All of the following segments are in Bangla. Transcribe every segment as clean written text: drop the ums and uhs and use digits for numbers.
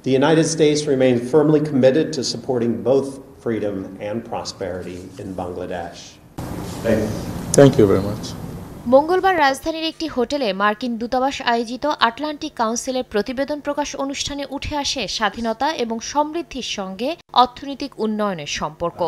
The United States remains firmly committed to supporting both freedom and prosperity in Bangladesh. Thank you very much. মঙ্গলবার রাজধানীর একটি হোটেলে মার্কিন দূতাবাস আয়োজিত আটলান্টিক কাউন্সিলের প্রতিবেদন প্রকাশ অনুষ্ঠানে উঠে আসে স্বাধীনতা এবং সমৃদ্ধির সঙ্গে অর্থনৈতিক উন্নয়নের সম্পর্ক।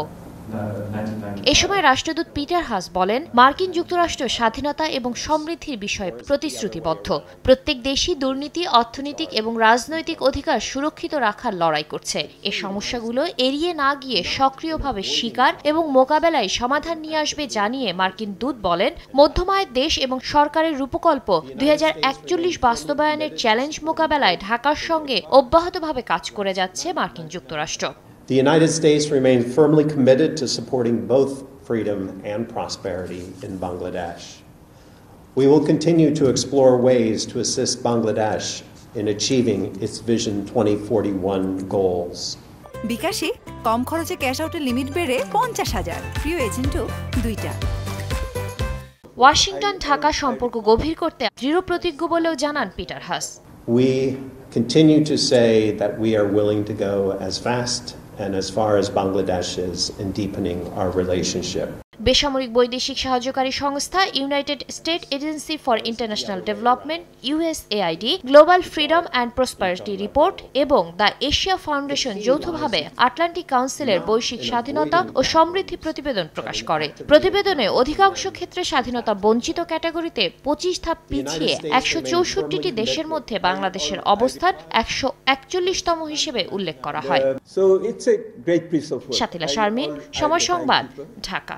এ সময় রাষ্ট্রদূত পিটার হাস বলেন, মার্কিন যুক্তরাষ্ট্র স্বাধীনতা এবং সমৃদ্ধির বিষয়ে প্রতিশ্রুতিবদ্ধ। প্রত্যেক দেশই দুর্নীতি, অর্থনৈতিক এবং রাজনৈতিক অধিকার সুরক্ষিত রাখার লড়াই করছে। এই সমস্যাগুলো এড়িয়ে না গিয়ে সক্রিয়ভাবে স্বীকার এবং মোকাবেলায় সমাধান নিয়ে আসবে জানিয়ে মার্কিন দূত বলেন, মধ্যমায়ের দেশ এবং সরকারের রূপকল্প 2041 বাস্তবায়নের চ্যালেঞ্জ মোকাবেলায় ঢাকার সঙ্গে অব্যাহতভাবে কাজ করে যাচ্ছে মার্কিন যুক্তরাষ্ট্র। The United States remains firmly committed to supporting both freedom and prosperity in Bangladesh. We will continue to explore ways to assist Bangladesh in achieving its Vision 2041 goals. বিকাশে কম খরচে ক্যাশ আউটের লিমিট বেড়ে 50,000, প্রিয় এজেন্টও 2টা। ওয়াশিংটন ঢাকা সম্পর্ক গভীর করতে দৃঢ় প্রতিজ্ঞ বলেও জানান Peter Haas. We continue to say that we are willing to go as fast and as far as Bangladesh is in deepening our relationship. বেসামরিক বৈদেশিক সাহায্যকারী সংস্থা United state agency for international development USAID, global freedom and prosperity report এবং দ্য এশিয়া ফাউন্ডেশন যৌথভাবে আটলান্টিক কাউন্সিলের বৈশ্বিক স্বাধীনতা ও সমৃদ্ধি প্রতিবেদন প্রকাশ করে। প্রতিবেদনে অধিকাংশ ক্ষেত্রে স্বাধীনতা বঞ্চিত ক্যাটাগরিতে 25 ধাপ পিছিয়ে 164টি দেশের মধ্যে বাংলাদেশের অবস্থান 141তম হিসেবে উল্লেখ করা হয়। শাতিলা শারমিন, সময় সংবাদ, ঢাকা।